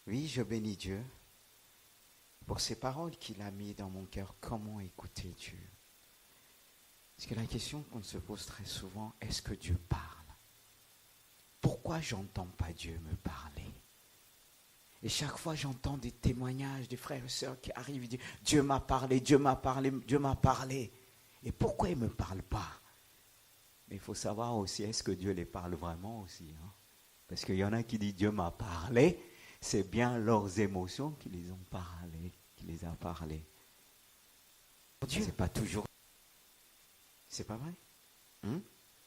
Oui, je bénis Dieu pour ces paroles qu'il a mises dans mon cœur. Comment écouter Dieu? Parce que la question qu'on se pose très souvent, est-ce que Dieu parle? Pourquoi j'entends pas Dieu me parler? Et chaque fois j'entends des témoignages des frères et sœurs qui arrivent et disent Dieu m'a parlé, Dieu m'a parlé, Dieu m'a parlé. Et pourquoi il ne me parle pas? Mais il faut savoir aussi, est-ce que Dieu les parle vraiment aussi, hein? Parce qu'il y en a qui disent Dieu m'a parlé, c'est bien leurs émotions qui les ont parlé, qui les a parlé. Dieu, c'est pas toujours. C'est pas vrai?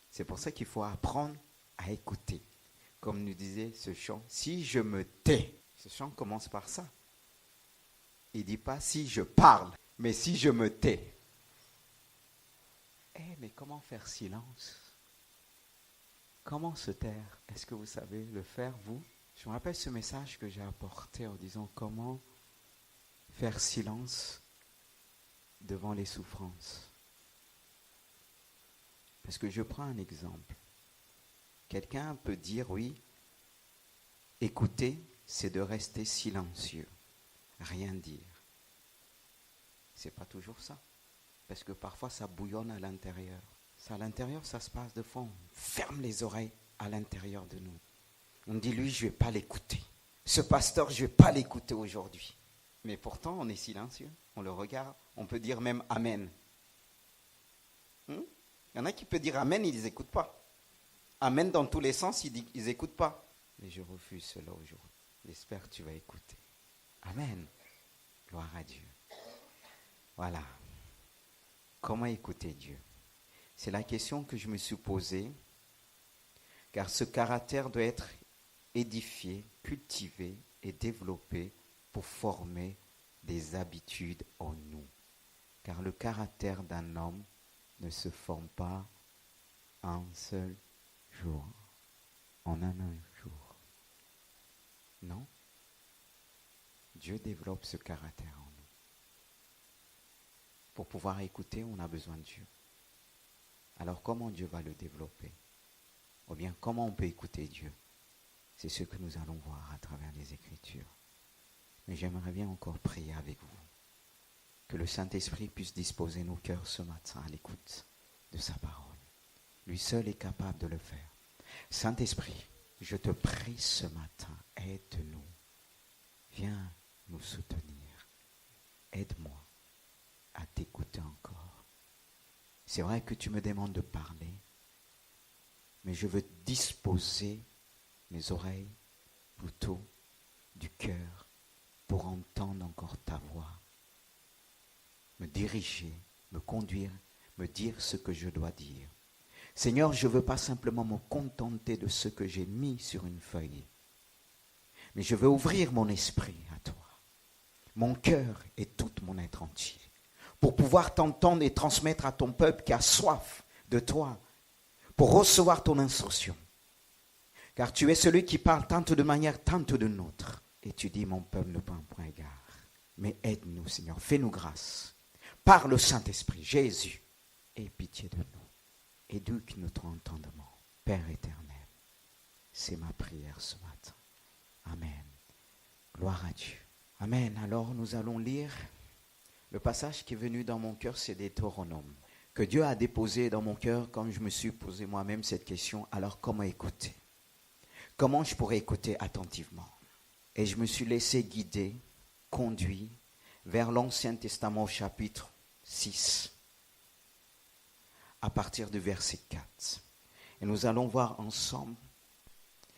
C'est pour ça qu'il faut apprendre à écouter. Comme nous disait ce chant, si je me tais, ce chant commence par ça. Il ne dit pas si je parle, mais si je me tais. Mais comment faire silence? Comment se taire? Est-ce que vous savez le faire, vous? Je me rappelle ce message que j'ai apporté en disant comment faire silence devant les souffrances. Parce que je prends un exemple. Quelqu'un peut dire, oui, écouter, c'est de rester silencieux, rien dire. C'est pas toujours ça. Parce que parfois, ça bouillonne à l'intérieur. À l'intérieur, ça se passe de fond. On ferme les oreilles à l'intérieur de nous. On dit, lui, je ne vais pas l'écouter. Ce pasteur, je ne vais pas l'écouter aujourd'hui. Mais pourtant, on est silencieux. On le regarde. On peut dire même Amen. Il y en a qui peuvent dire Amen, ils n'écoutent pas. Amen dans tous les sens, ils n'écoutent pas. Mais je refuse cela aujourd'hui. J'espère que tu vas écouter. Amen. Gloire à Dieu. Voilà. Comment écouter Dieu? C'est la question que je me suis posée, car ce caractère doit être édifié, cultivé et développé pour former des habitudes en nous. Car le caractère d'un homme ne se forme pas en un seul jour, en un jour. Non. Dieu développe ce caractère en nous. Pour pouvoir écouter, on a besoin de Dieu. Alors comment Dieu va le développer? Ou bien comment on peut écouter Dieu? C'est ce que nous allons voir à travers les Écritures. Mais j'aimerais bien encore prier avec vous. Que le Saint-Esprit puisse disposer nos cœurs ce matin à l'écoute de sa parole. Lui seul est capable de le faire. Saint-Esprit, je te prie ce matin, aide-nous. Viens nous soutenir. Aide-moi à t'écouter encore. C'est vrai que tu me demandes de parler, mais je veux disposer mes oreilles plutôt du cœur pour entendre encore ta voix. Me diriger, me conduire, me dire ce que je dois dire. Seigneur, je ne veux pas simplement me contenter de ce que j'ai mis sur une feuille, mais je veux ouvrir mon esprit à toi, mon cœur et tout mon être entier, pour pouvoir t'entendre et transmettre à ton peuple qui a soif de toi, pour recevoir ton instruction. Car tu es celui qui parle tant de manière, tant de nôtre. Et tu dis, mon peuple ne prend point égard. Mais aide-nous, Seigneur, fais-nous grâce. Par le Saint-Esprit, Jésus, aie pitié de nous. Éduque notre entendement. Père éternel, c'est ma prière ce matin. Amen. Gloire à Dieu. Amen. Alors nous allons lire le passage qui est venu dans mon cœur, c'est Deutéronome, que Dieu a déposé dans mon cœur quand je me suis posé moi-même cette question. Alors comment écouter? Comment je pourrais écouter attentivement? Et je me suis laissé guider, conduit vers l'Ancien Testament au chapitre 6, à partir du verset 4. Et nous allons voir ensemble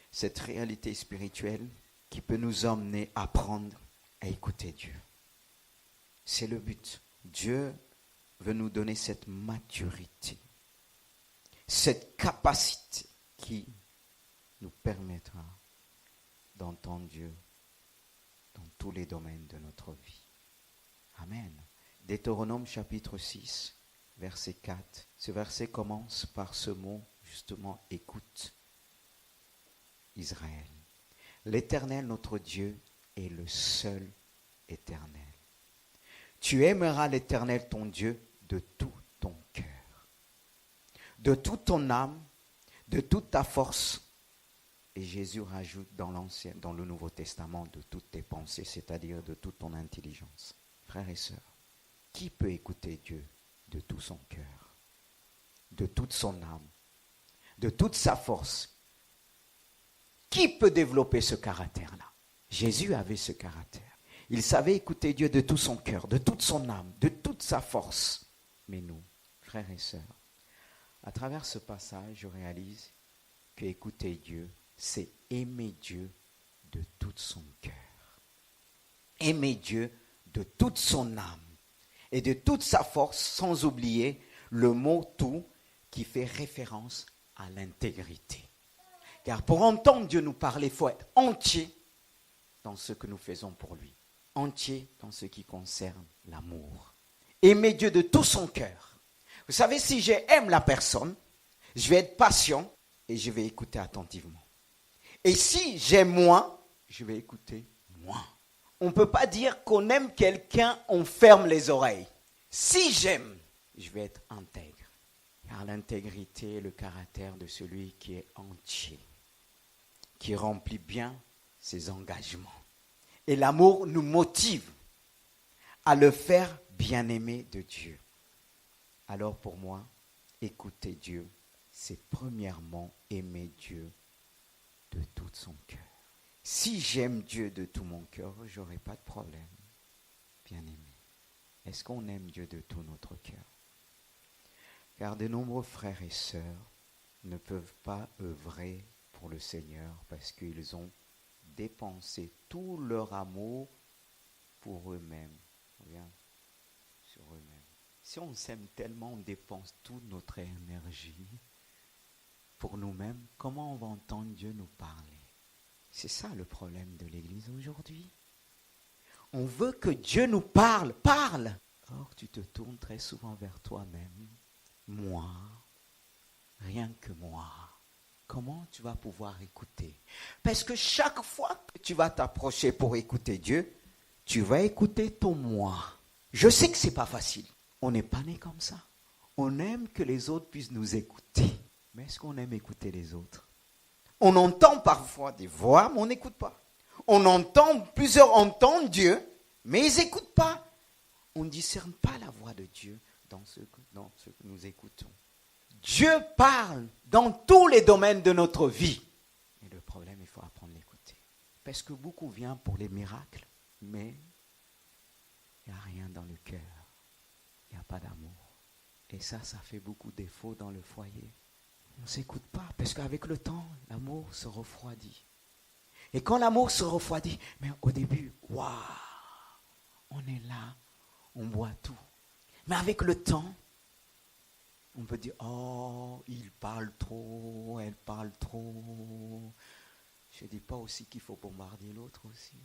cette réalité spirituelle qui peut nous emmener à apprendre à écouter Dieu. C'est le but. Dieu veut nous donner cette maturité, cette capacité qui nous permettra d'entendre Dieu dans tous les domaines de notre vie. Amen. Deutéronome chapitre 6, verset 4. Ce verset commence par ce mot, justement, écoute, Israël. L'Éternel, notre Dieu, est le seul éternel. Tu aimeras l'Éternel, ton Dieu, de tout ton cœur, de toute ton âme, de toute ta force Et Jésus rajoute dans le Nouveau Testament de toutes tes pensées, c'est-à-dire de toute ton intelligence. Frères et sœurs, qui peut écouter Dieu de tout son cœur, de toute son âme, de toute sa force? Qui peut développer ce caractère-là? Jésus avait ce caractère. Il savait écouter Dieu de tout son cœur, de toute son âme, de toute sa force. Mais nous, frères et sœurs, à travers ce passage, je réalise que écouter Dieu, c'est aimer Dieu de tout son cœur. Aimer Dieu de toute son âme et de toute sa force, sans oublier le mot tout qui fait référence à l'intégrité. Car pour entendre Dieu nous parler, il faut être entier dans ce que nous faisons pour lui. Entier dans ce qui concerne l'amour. Aimer Dieu de tout son cœur. Vous savez, si j'aime la personne, je vais être patient et je vais écouter attentivement. Et si j'aime moins, je vais écouter moins. On ne peut pas dire qu'on aime quelqu'un, on ferme les oreilles. Si j'aime, je vais être intègre. Car l'intégrité est le caractère de celui qui est entier, qui remplit bien ses engagements. Et l'amour nous motive à le faire bien-aimé de Dieu. Alors pour moi, écouter Dieu, c'est premièrement aimer Dieu de tout son cœur. Si j'aime Dieu de tout mon cœur, je n'aurai pas de problème, bien-aimé. Est-ce qu'on aime Dieu de tout notre cœur? Car de nombreux frères et sœurs ne peuvent pas œuvrer pour le Seigneur parce qu'ils ont dépensé tout leur amour pour eux-mêmes. Regarde, sur eux-mêmes. Si on s'aime tellement, on dépense toute notre énergie pour nous-mêmes, comment on va entendre Dieu nous parler? C'est ça le problème de l'Église aujourd'hui. On veut que Dieu nous parle. Or, tu te tournes très souvent vers toi-même. Moi, rien que moi. Comment tu vas pouvoir écouter? Parce que chaque fois que tu vas t'approcher pour écouter Dieu, tu vas écouter ton moi. Je sais que ce n'est pas facile. On n'est pas né comme ça. On aime que les autres puissent nous écouter. Mais est-ce qu'on aime écouter les autres? On entend parfois des voix, mais on n'écoute pas. Plusieurs entendent Dieu, mais ils n'écoutent pas. On ne discerne pas la voix de Dieu dans ce que nous écoutons. Dieu parle dans tous les domaines de notre vie. Et le problème, il faut apprendre à l'écouter. Parce que beaucoup viennent pour les miracles, mais il n'y a rien dans le cœur. Il n'y a pas d'amour. Et ça fait beaucoup de défauts dans le foyer. On ne s'écoute pas, parce qu'avec le temps, l'amour se refroidit. Et quand l'amour se refroidit, mais au début, waouh, on est là, on voit tout. Mais avec le temps, on peut dire, oh, il parle trop, elle parle trop. Je ne dis pas aussi qu'il faut bombarder l'autre aussi.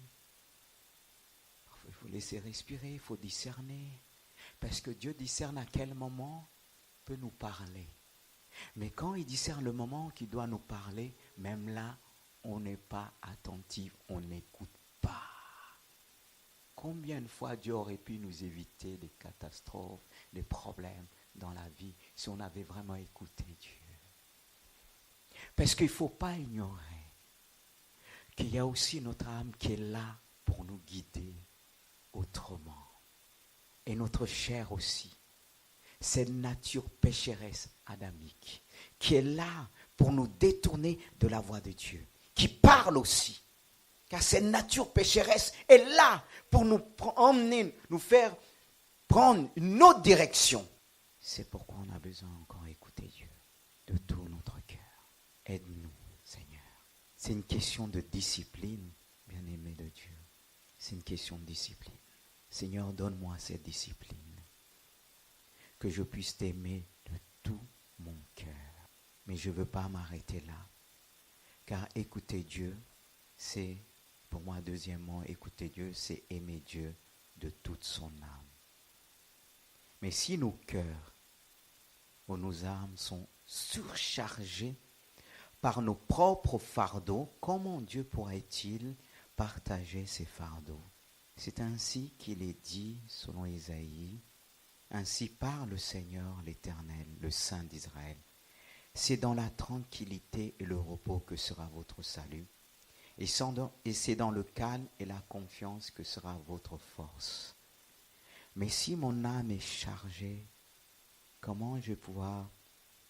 Parfois, il faut laisser respirer, il faut discerner. Parce que Dieu discerne à quel moment peut nous parler. Mais quand il discerne le moment qu'il doit nous parler, même là, on n'est pas attentif, on n'écoute pas. Combien de fois Dieu aurait pu nous éviter des catastrophes, des problèmes dans la vie si on avait vraiment écouté Dieu? Parce qu'il ne faut pas ignorer qu'il y a aussi notre âme qui est là pour nous guider autrement. Et notre chair aussi. Cette nature pécheresse adamique qui est là pour nous détourner de la voie de Dieu, qui parle aussi. Car cette nature pécheresse est là pour nous emmener, nous faire prendre une autre direction. C'est pourquoi on a besoin encore d'écouter Dieu de tout notre cœur. Aide-nous, Seigneur. C'est une question de discipline, bien-aimé de Dieu. C'est une question de discipline. Seigneur, donne-moi cette discipline. Que je puisse t'aimer de tout mon cœur. Mais je ne veux pas m'arrêter là. Car écouter Dieu, c'est, pour moi, deuxièmement, écouter Dieu, c'est aimer Dieu de toute son âme. Mais si nos cœurs ou nos âmes sont surchargés par nos propres fardeaux, comment Dieu pourrait-il partager ces fardeaux? C'est ainsi qu'il est dit, selon Isaïe, ainsi parle le Seigneur l'Éternel, le Saint d'Israël. C'est dans la tranquillité et le repos que sera votre salut. Et c'est dans le calme et la confiance que sera votre force. Mais si mon âme est chargée, comment je vais pouvoir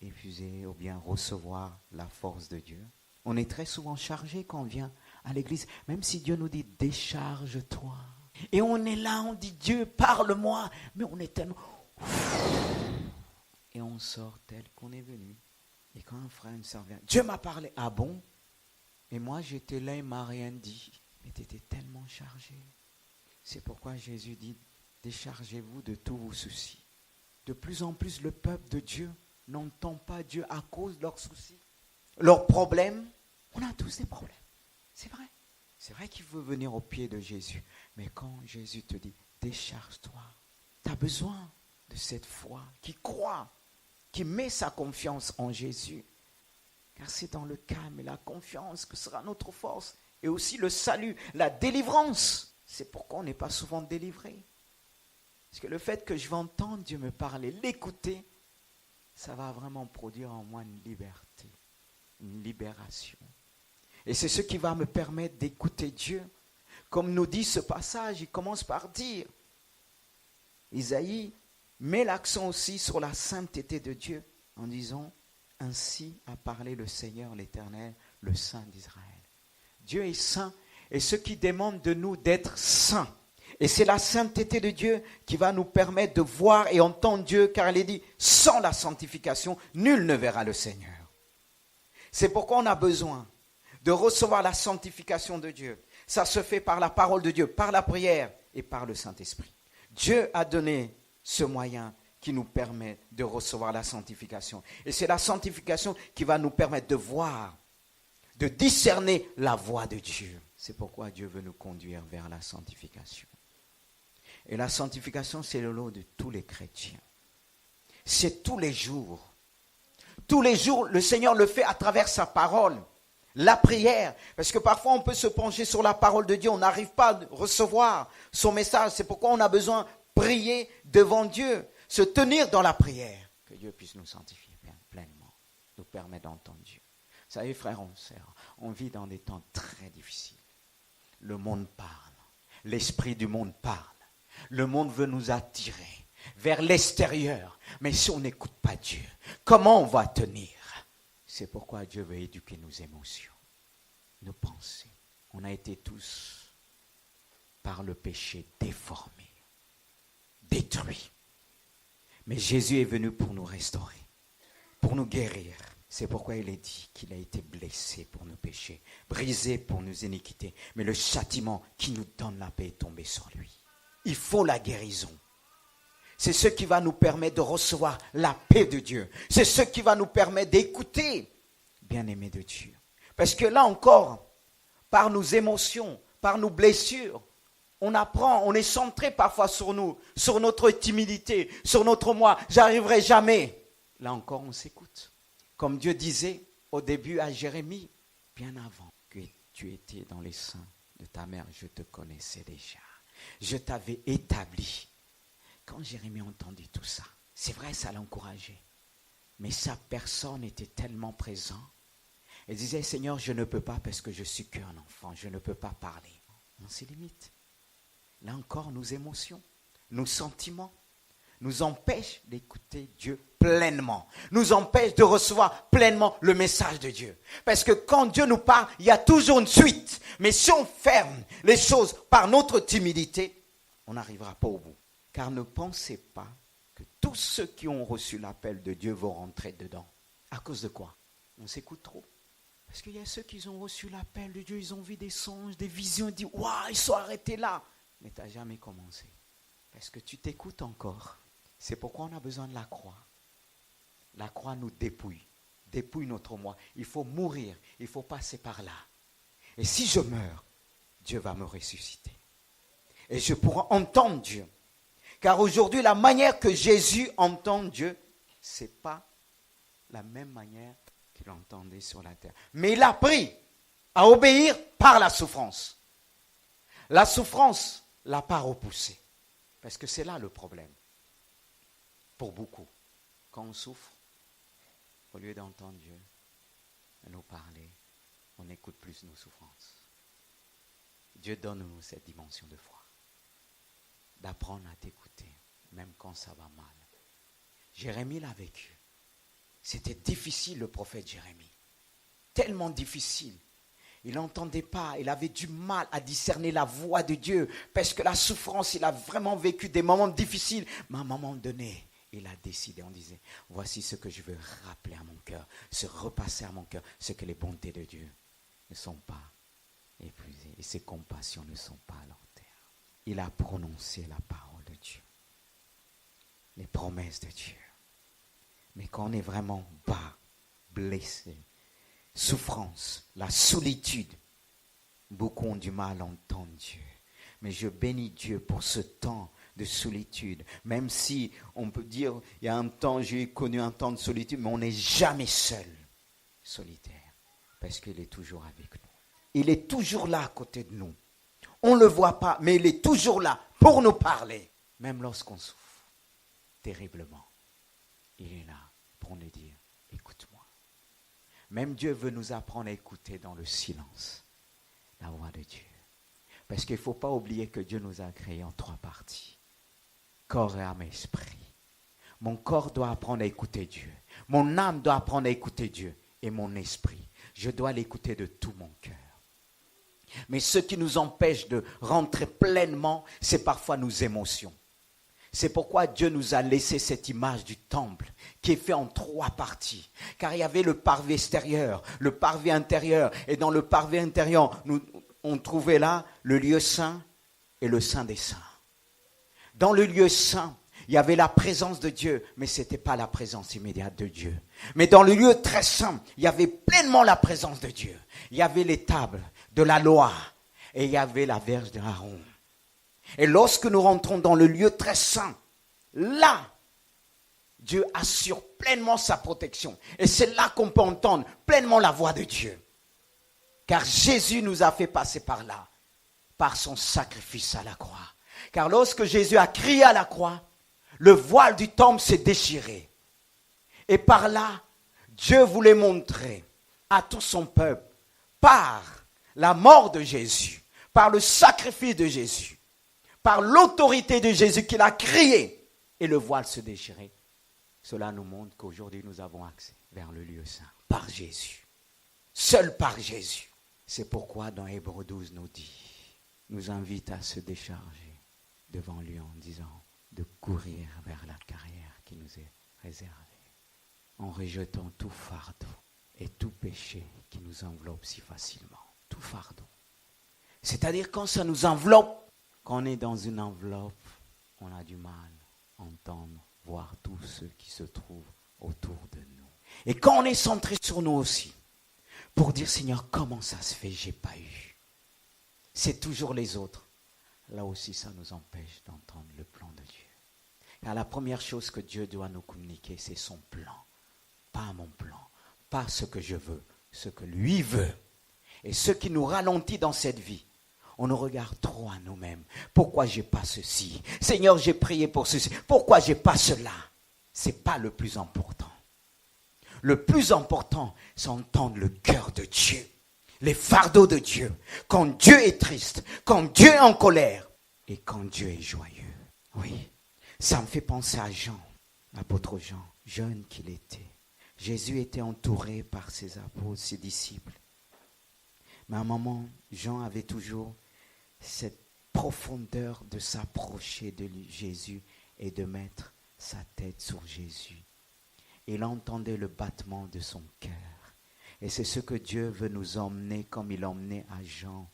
effuser ou bien recevoir la force de Dieu? On est très souvent chargé quand on vient à l'église, même si Dieu nous dit « décharge-toi ». Et on est là, on dit « Dieu, parle-moi ». Mais on est tellement... Et on sort tel qu'on est venu. Et quand un frère, une sœur vient, Dieu m'a parlé. Ah bon? Et moi j'étais là, il ne m'a rien dit. Mais tu étais tellement chargé. C'est pourquoi Jésus dit, déchargez-vous de tous vos soucis. De plus en plus, le peuple de Dieu n'entend pas Dieu à cause de leurs soucis. Leurs problèmes. On a tous des problèmes. C'est vrai. C'est vrai qu'il veut venir au pied de Jésus. Mais quand Jésus te dit, décharge-toi, tu as besoin de cette foi qui croit, qui met sa confiance en Jésus. Car c'est dans le calme et la confiance que sera notre force. Et aussi le salut, la délivrance. C'est pourquoi on n'est pas souvent délivré. Parce que le fait que je vais entendre Dieu me parler, l'écouter, ça va vraiment produire en moi une liberté, une libération. Et c'est ce qui va me permettre d'écouter Dieu. Comme nous dit ce passage, il commence par dire, Isaïe met l'accent aussi sur la sainteté de Dieu en disant, ainsi a parlé le Seigneur l'Éternel, le Saint d'Israël. Dieu est saint et ce qui demande de nous d'être saints. Et c'est la sainteté de Dieu qui va nous permettre de voir et entendre Dieu, car il est dit, sans la sanctification, nul ne verra le Seigneur. C'est pourquoi on a besoin de recevoir la sanctification de Dieu. Ça se fait par la parole de Dieu, par la prière et par le Saint-Esprit. Dieu a donné ce moyen qui nous permet de recevoir la sanctification. Et c'est la sanctification qui va nous permettre de voir, de discerner la voix de Dieu. C'est pourquoi Dieu veut nous conduire vers la sanctification. Et la sanctification, c'est le lot de tous les chrétiens. C'est tous les jours. Tous les jours, le Seigneur le fait à travers sa parole. La prière, parce que parfois on peut se pencher sur la parole de Dieu, on n'arrive pas à recevoir son message. C'est pourquoi on a besoin de prier devant Dieu, se tenir dans la prière. Que Dieu puisse nous sanctifier pleinement, nous permettre d'entendre Dieu. Vous savez, frères et sœurs, on vit dans des temps très difficiles. Le monde parle, l'esprit du monde parle. Le monde veut nous attirer vers l'extérieur. Mais si on n'écoute pas Dieu, comment on va tenir? C'est pourquoi Dieu veut éduquer nos émotions, nos pensées. On a été tous, par le péché, déformés, détruits. Mais Jésus est venu pour nous restaurer, pour nous guérir. C'est pourquoi il est dit qu'il a été blessé pour nos péchés, brisé pour nos iniquités. Mais le châtiment qui nous donne la paix est tombé sur lui. Il faut la guérison. C'est ce qui va nous permettre de recevoir la paix de Dieu. C'est ce qui va nous permettre d'écouter, bien-aimé de Dieu. Parce que là encore, par nos émotions, par nos blessures, on apprend, on est centré parfois sur nous, sur notre timidité, sur notre moi. J'arriverai jamais. Là encore, on s'écoute. Comme Dieu disait au début à Jérémie, bien avant que tu étais dans les seins de ta mère, je te connaissais déjà. Je t'avais établi. Quand Jérémie a entendu tout ça, c'est vrai, ça l'a encouragé. Mais sa personne était tellement présente. Elle disait, Seigneur, je ne peux pas parce que je suis qu'un enfant, je ne peux pas parler. On s'y limite. Là encore, nos émotions, nos sentiments nous empêchent d'écouter Dieu pleinement. Nous empêchent de recevoir pleinement le message de Dieu. Parce que quand Dieu nous parle, il y a toujours une suite. Mais si on ferme les choses par notre timidité, on n'arrivera pas au bout. Car ne pensez pas que tous ceux qui ont reçu l'appel de Dieu vont rentrer dedans. À cause de quoi? On s'écoute trop. Parce qu'il y a ceux qui ont reçu l'appel de Dieu, ils ont vu des songes, des visions, ils disent « Waouh, ils sont arrêtés là !» Mais tu n'as jamais commencé. Parce que tu t'écoutes encore. C'est pourquoi on a besoin de la croix. La croix nous dépouille notre moi. Il faut mourir, il faut passer par là. Et si je meurs, Dieu va me ressusciter. Et je pourrai entendre Dieu. Car aujourd'hui, la manière que Jésus entend Dieu, ce n'est pas la même manière qu'il entendait sur la terre. Mais il a appris à obéir par la souffrance. La souffrance ne l'a pas repoussé. Parce que c'est là le problème. Pour beaucoup. Quand on souffre, Au lieu d'entendre Dieu nous parler, on écoute plus nos souffrances. Dieu donne-nous cette dimension de foi, d'apprendre à t'écouter, même quand ça va mal. Jérémie l'a vécu. C'était difficile, le prophète Jérémie. Tellement difficile. Il n'entendait pas, il avait du mal à discerner la voix de Dieu, parce que la souffrance, il a vraiment vécu des moments difficiles. Mais à un moment donné, il a décidé, on disait, voici ce que je veux rappeler à mon cœur, se repasser à mon cœur, ce que les bontés de Dieu ne sont pas épuisées et ses compassions ne sont pas à leur terme. Il a prononcé la parole de Dieu, les promesses de Dieu. Mais quand on est vraiment bas, blessé, souffrance, la solitude, beaucoup ont du mal à entendre Dieu. Mais je bénis Dieu pour ce temps de solitude. Même si on peut dire, il y a un temps, j'ai connu un temps de solitude, mais on n'est jamais seul, solitaire, parce qu'il est toujours avec nous. Il est toujours là à côté de nous. On ne le voit pas, mais il est toujours là pour nous parler. Même lorsqu'on souffre terriblement, il est là pour nous dire, écoute-moi. Même Dieu veut nous apprendre à écouter dans le silence la voix de Dieu. Parce qu'il ne faut pas oublier que Dieu nous a créés en 3 parties. Corps, âme et esprit. Mon corps doit apprendre à écouter Dieu. Mon âme doit apprendre à écouter Dieu. Et mon esprit, je dois l'écouter de tout mon cœur. Mais ce qui nous empêche de rentrer pleinement, c'est parfois nos émotions. C'est pourquoi Dieu nous a laissé cette image du temple qui est fait en 3 parties. Car il y avait le parvis extérieur, le parvis intérieur. Et dans le parvis intérieur, on trouvait là le lieu saint et le saint des saints. Dans le lieu saint, il y avait la présence de Dieu, mais ce n'était pas la présence immédiate de Dieu. Mais dans le lieu très saint, il y avait pleinement la présence de Dieu. Il y avait les tables de la loi et il y avait la verge d'Aaron. Et lorsque nous rentrons dans le lieu très saint, là, Dieu assure pleinement sa protection. Et c'est là qu'on peut entendre pleinement la voix de Dieu. Car Jésus nous a fait passer par là, par son sacrifice à la croix. Car lorsque Jésus a crié à la croix, le voile du temple s'est déchiré. Et par là, Dieu voulait montrer à tout son peuple, par la mort de Jésus, par le sacrifice de Jésus, par l'autorité de Jésus qu'il a crié, et le voile se déchirait. Cela nous montre qu'aujourd'hui nous avons accès vers le lieu saint, par Jésus. Seul par Jésus. C'est pourquoi dans Hébreux 12 nous invite à se décharger devant lui en disant de courir vers la carrière qui nous est réservée, en rejetant tout fardeau et tout péché qui nous enveloppe si facilement. Tout fardeau. C'est-à-dire quand ça nous enveloppe, quand on est dans une enveloppe, on a du mal à entendre, voir tous ceux qui se trouvent autour de nous. Et quand on est centré sur nous aussi, pour dire Seigneur, comment ça se fait, j'ai pas eu. C'est toujours les autres. Là aussi, ça nous empêche d'entendre le plan de Dieu. Car la première chose que Dieu doit nous communiquer, c'est son plan. Pas mon plan, pas ce que je veux, ce que lui veut. Et ce qui nous ralentit dans cette vie, on nous regarde trop à nous-mêmes. Pourquoi j'ai pas ceci? Seigneur, j'ai prié pour ceci. Pourquoi j'ai pas cela? C'est pas le plus important. Le plus important, c'est entendre le cœur de Dieu. Les fardeaux de Dieu. Quand Dieu est triste, quand Dieu est en colère et quand Dieu est joyeux. Oui, ça me fait penser à Jean, l'apôtre Jean, jeune qu'il était. Jésus était entouré par ses apôtres, ses disciples. Mais à un moment, Jean avait toujours cette profondeur de s'approcher de Jésus et de mettre sa tête sur Jésus. Il entendait le battement de son cœur. Et c'est ce que Dieu veut nous emmener comme il emmenait à Jean.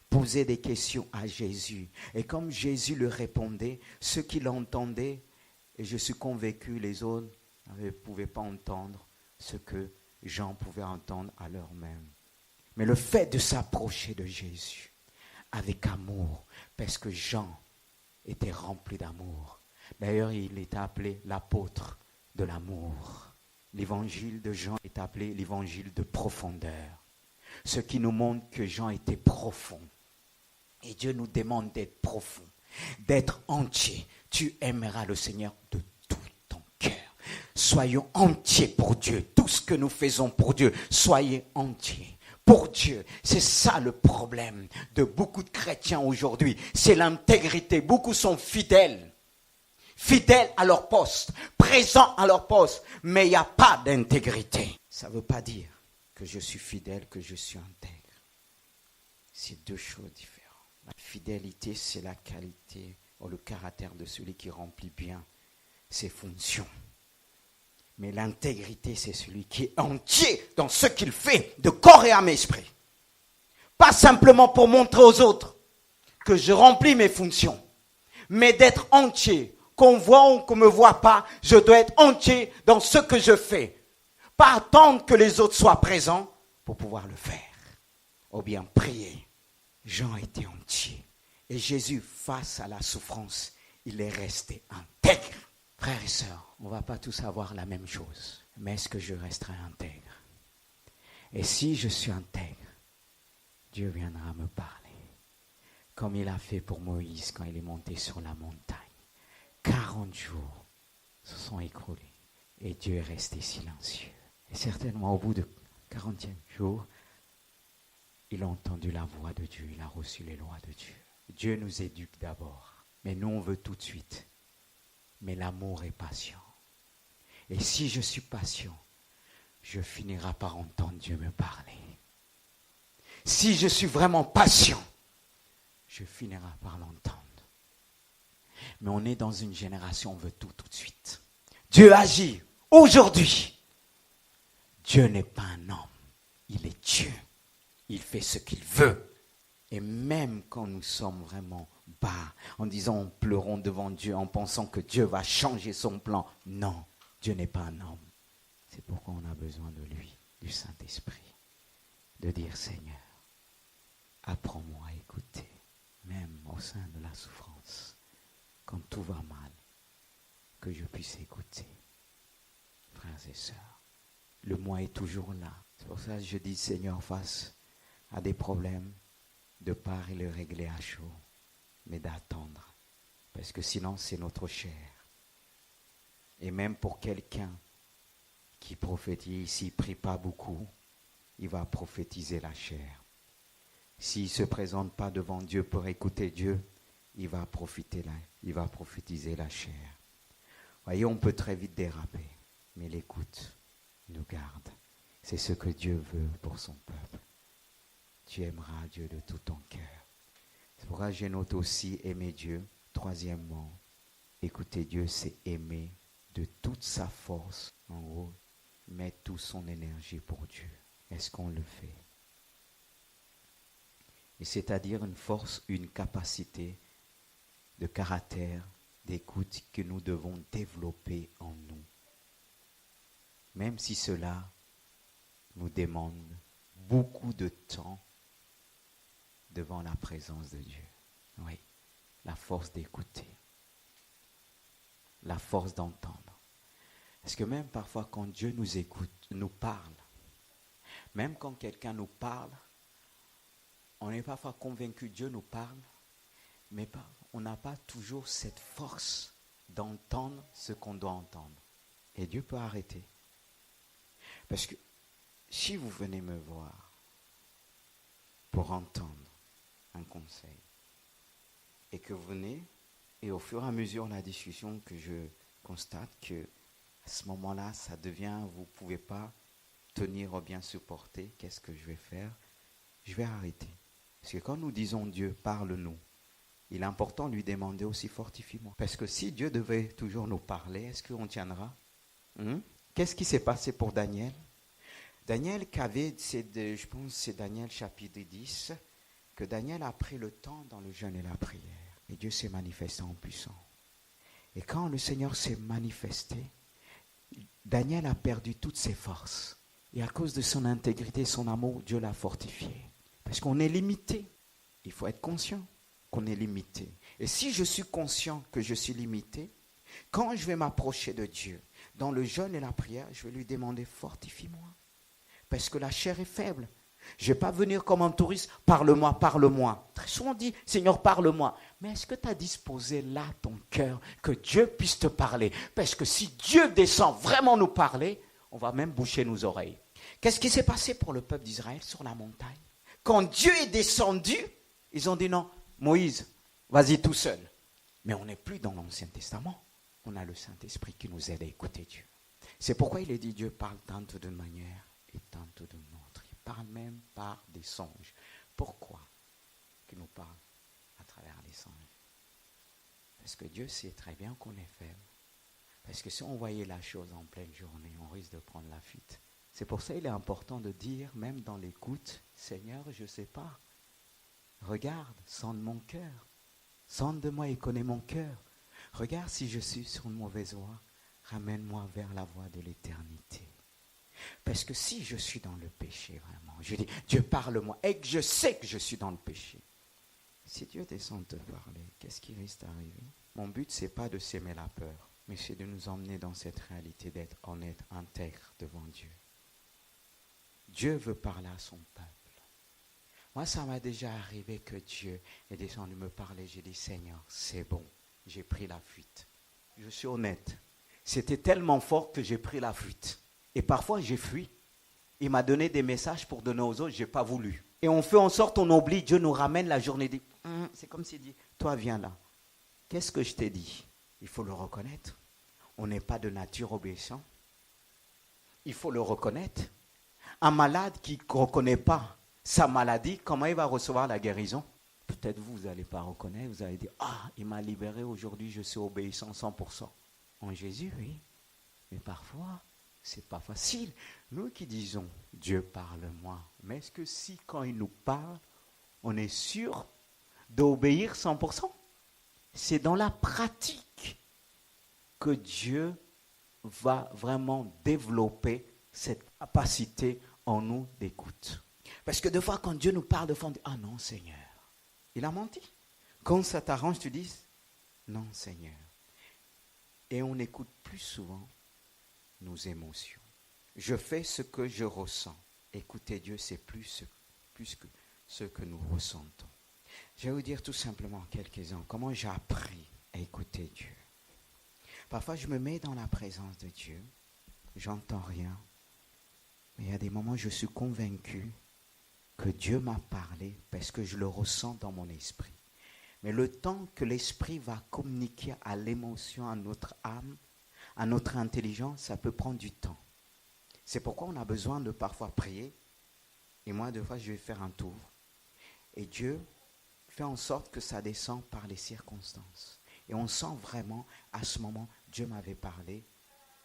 Poser des questions à Jésus. Et comme Jésus le répondait, ceux qui l'entendaient, et je suis convaincu, les autres ne pouvaient pas entendre ce que Jean pouvait entendre à l'heure même. Mais le fait de s'approcher de Jésus avec amour, parce que Jean était rempli d'amour. D'ailleurs, il est appelé l'apôtre de l'amour. L'évangile de Jean est appelé l'évangile de profondeur. Ce qui nous montre que Jean était profond. Et Dieu nous demande d'être profond, d'être entier. Tu aimeras le Seigneur de tout ton cœur. Soyons entiers pour Dieu. Tout ce que nous faisons pour Dieu, soyez entiers pour Dieu. C'est ça le problème de beaucoup de chrétiens aujourd'hui. C'est l'intégrité. Beaucoup sont fidèles. Fidèles à leur poste, présents à leur poste, mais il n'y a pas d'intégrité. Ça ne veut pas dire que je suis fidèle, que je suis intègre. C'est deux choses différentes. La fidélité, c'est la qualité ou le caractère de celui qui remplit bien ses fonctions. Mais l'intégrité, c'est celui qui est entier dans ce qu'il fait, de corps et âme et esprit. Pas simplement pour montrer aux autres que je remplis mes fonctions, mais d'être entier. Qu'on voit ou qu'on ne me voit pas, je dois être entier dans ce que je fais. Pas attendre que les autres soient présents pour pouvoir le faire. Ou bien prier. Jean était entier. Et Jésus, face à la souffrance, il est resté intègre. Frères et sœurs, on ne va pas tous avoir la même chose. Mais est-ce que je resterai intègre? Et si je suis intègre, Dieu viendra me parler. Comme il a fait pour Moïse quand il est monté sur la montagne. 40 jours se sont écoulés et Dieu est resté silencieux. Et certainement au bout de 40e jour, il a entendu la voix de Dieu, il a reçu les lois de Dieu. Dieu nous éduque d'abord, mais nous on veut tout de suite. Mais l'amour est patient. Et si je suis patient, je finirai par entendre Dieu me parler. Si je suis vraiment patient, je finirai par l'entendre. Mais on est dans une génération, on veut tout de suite. Dieu agit aujourd'hui. Dieu n'est pas un homme, il est Dieu. Il fait ce qu'il veut. Et même quand nous sommes vraiment bas, en disant, en pleurant devant Dieu, en pensant que Dieu va changer son plan. Non, Dieu n'est pas un homme. C'est pourquoi on a besoin de lui, du Saint-Esprit. De dire, Seigneur, apprends-moi à écouter, même au sein de la souffrance. Quand tout va mal, que je puisse écouter. Frères et sœurs, le moi est toujours là. C'est pour ça que je dis, Seigneur, face à des problèmes, de part et le régler à chaud, mais d'attendre. Parce que sinon, c'est notre chair. Et même pour quelqu'un qui prophétise, s'il ne prie pas beaucoup, il va prophétiser la chair. S'il ne se présente pas devant Dieu pour écouter Dieu, il va prophétiser la chair. Voyez, on peut très vite déraper, mais l'écoute nous garde. C'est ce que Dieu veut pour son peuple. Tu aimeras Dieu de tout ton cœur. C'est pourquoi je note aussi aimer Dieu. Troisièmement, écouter Dieu, c'est aimer de toute sa force. En gros, mettre toute son énergie pour Dieu. Est-ce qu'on le fait? Et c'est-à-dire une force, une capacité de caractère, d'écoute que nous devons développer en nous. Même si cela nous demande beaucoup de temps devant la présence de Dieu. Oui, la force d'écouter, la force d'entendre. Parce que même parfois quand Dieu nous écoute, nous parle, même quand quelqu'un nous parle, on est parfois convaincu que Dieu nous parle, mais on n'a pas toujours cette force d'entendre ce qu'on doit entendre. Et Dieu peut arrêter. Parce que si vous venez me voir pour entendre un conseil, et que vous venez, et au fur et à mesure de la discussion que je constate que à ce moment-là, ça devient, vous ne pouvez pas tenir ou bien supporter, qu'est-ce que je vais faire? Je vais arrêter. Parce que quand nous disons Dieu, parle-nous, il est important de lui demander aussi fortifie-moi. Parce que si Dieu devait toujours nous parler, est-ce qu'on tiendra? Qu'est-ce qui s'est passé pour Daniel? Daniel, je pense que c'est Daniel chapitre 10, que Daniel a pris le temps dans le jeûne et la prière. Et Dieu s'est manifesté en puissant. Et quand le Seigneur s'est manifesté, Daniel a perdu toutes ses forces. Et à cause de son intégrité, son amour, Dieu l'a fortifié. Parce qu'on est limité. Il faut être conscient qu'on est limité. Et si je suis conscient que je suis limité, quand je vais m'approcher de Dieu, dans le jeûne et la prière, je vais lui demander fortifie-moi. Parce que la chair est faible. Je ne vais pas venir comme un touriste, parle-moi, parle-moi. Très souvent on dit, Seigneur, parle-moi. Mais est-ce que tu as disposé là ton cœur que Dieu puisse te parler? Parce que si Dieu descend vraiment nous parler, on va même boucher nos oreilles. Qu'est-ce qui s'est passé pour le peuple d'Israël sur la montagne? Quand Dieu est descendu, ils ont dit non, Moïse, vas-y tout seul. Mais on n'est plus dans l'Ancien Testament. On a le Saint-Esprit qui nous aide à écouter Dieu. C'est pourquoi il est dit Dieu parle tantôt d'une manière et tantôt d'une autre. Il parle même par des songes. Pourquoi qu'il nous parle à travers les songes? Parce que Dieu sait très bien qu'on est faible. Parce que si on voyait la chose en pleine journée, on risque de prendre la fuite. C'est pour ça qu'il est important de dire, même dans l'écoute, Seigneur, je ne sais pas. Regarde, sonde mon cœur. Sonde de moi et connais mon cœur. Regarde si je suis sur une mauvaise voie. Ramène-moi vers la voie de l'éternité. Parce que si je suis dans le péché, vraiment, je dis, Dieu parle-moi, et que je sais que je suis dans le péché. Si Dieu descend te parler, qu'est-ce qui risque d'arriver? Mon but, ce n'est pas de s'aimer la peur, mais c'est de nous emmener dans cette réalité d'être honnête, intègre devant Dieu. Dieu veut parler à son peuple. Moi, ça m'a déjà arrivé que Dieu est descendu me parler. J'ai dit, Seigneur, c'est bon, j'ai pris la fuite. Je suis honnête. C'était tellement fort que j'ai pris la fuite. Et parfois, j'ai fui. Il m'a donné des messages pour donner aux autres, je n'ai pas voulu. Et on fait en sorte, on oublie, Dieu nous ramène la journée. Dit, c'est comme s'il dit, toi viens là. Qu'est-ce que je t'ai dit? Il faut le reconnaître. On n'est pas de nature obéissant. Il faut le reconnaître. Un malade qui ne reconnaît pas sa maladie, comment il va recevoir la guérison? Peut-être vous n'allez pas reconnaître, vous allez dire, il m'a libéré aujourd'hui, je suis obéissant 100%. En Jésus, oui. Mais parfois, ce n'est pas facile. Nous qui disons, Dieu parle-moi. Mais est-ce que si, quand il nous parle, on est sûr d'obéir 100%? C'est dans la pratique que Dieu va vraiment développer cette capacité en nous d'écoute. Parce que des fois, quand Dieu nous parle, des fois, on dit, ah non, Seigneur, il a menti. Quand ça t'arrange, tu dis, non, Seigneur. Et on écoute plus souvent nos émotions. Je fais ce que je ressens. Écouter Dieu, c'est plus que ce que nous ressentons. Je vais vous dire tout simplement quelques-uns comment j'ai appris à écouter Dieu. Parfois, je me mets dans la présence de Dieu. J'entends rien. Mais il y a des moments où je suis convaincu que Dieu m'a parlé parce que je le ressens dans mon esprit. Mais le temps que l'esprit va communiquer à l'émotion, à notre âme, à notre intelligence, ça peut prendre du temps. C'est pourquoi on a besoin de parfois prier. Et moi, des fois, je vais faire un tour. Et Dieu fait en sorte que ça descend par les circonstances. Et on sent vraiment, à ce moment, Dieu m'avait parlé.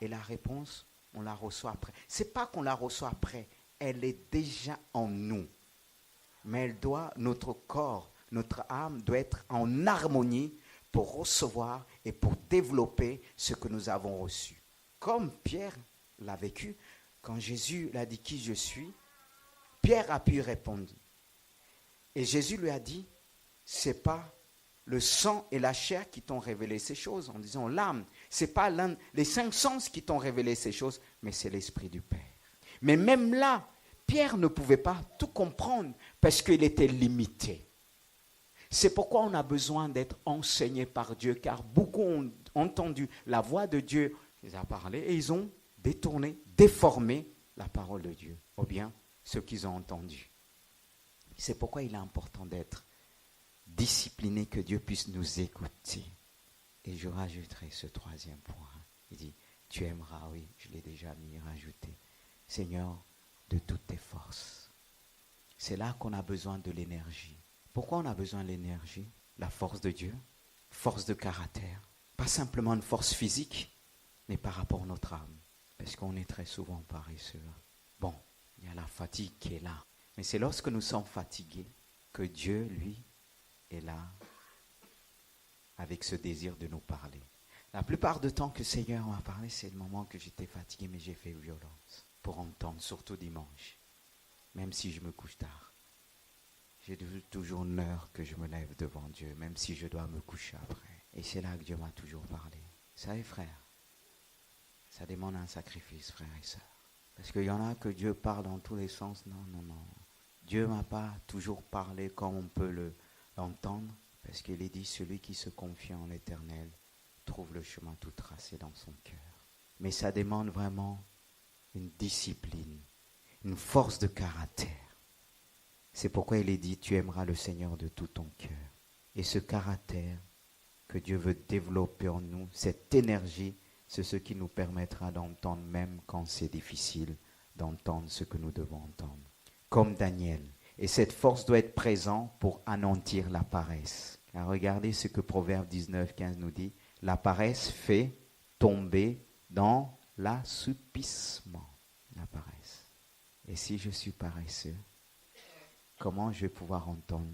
Et la réponse, on la reçoit après. Ce n'est pas qu'on la reçoit après. Elle est déjà en nous. Mais elle doit, notre corps, notre âme doit être en harmonie pour recevoir et pour développer ce que nous avons reçu. Comme Pierre l'a vécu, quand Jésus l'a dit qui je suis, Pierre a pu répondre. Et Jésus lui a dit, ce n'est pas le sang et la chair qui t'ont révélé ces choses, en disant l'âme. Ce n'est pas les 5 sens qui t'ont révélé ces choses, mais c'est l'Esprit du Père. Mais même là, Pierre ne pouvait pas tout comprendre parce qu'il était limité. C'est pourquoi on a besoin d'être enseigné par Dieu, car beaucoup ont entendu la voix de Dieu, ils ont parlé et ils ont détourné, déformé la parole de Dieu, ou bien ce qu'ils ont entendu. C'est pourquoi il est important d'être discipliné, que Dieu puisse nous écouter. Et je rajouterai ce 3e point. Il dit, tu aimeras, oui, je l'ai déjà mis, rajouté. Seigneur, de toutes tes forces. C'est là qu'on a besoin de l'énergie. Pourquoi on a besoin de l'énergie? La force de Dieu, force de caractère. Pas simplement une force physique, mais par rapport à notre âme. Parce qu'on est très souvent paresseux. Bon, il y a la fatigue qui est là. Mais c'est lorsque nous sommes fatigués que Dieu, lui, est là avec ce désir de nous parler. La plupart du temps que le Seigneur m'a parlé, c'est le moment que j'étais fatigué, mais j'ai fait violence pour entendre, surtout dimanche, même si je me couche tard. J'ai toujours une heure que je me lève devant Dieu, même si je dois me coucher après. Et c'est là que Dieu m'a toujours parlé. Vous savez, frère, ça demande un sacrifice, frères et sœurs. Parce qu'il y en a que Dieu parle dans tous les sens. Non, non, non. Dieu ne m'a pas toujours parlé comme on peut l'entendre, parce qu'il est dit, celui qui se confie en l'Éternel trouve le chemin tout tracé dans son cœur. Mais ça demande vraiment une discipline, une force de caractère. C'est pourquoi il est dit, tu aimeras le Seigneur de tout ton cœur. Et ce caractère que Dieu veut développer en nous, cette énergie, c'est ce qui nous permettra d'entendre, même quand c'est difficile, d'entendre ce que nous devons entendre. Comme Daniel. Et cette force doit être présente pour anéantir la paresse. Car regardez ce que Proverbe 19, 15 nous dit. La paresse fait tomber dans l'assoupissement. La paresse. Et si je suis paresseux, comment je vais pouvoir entendre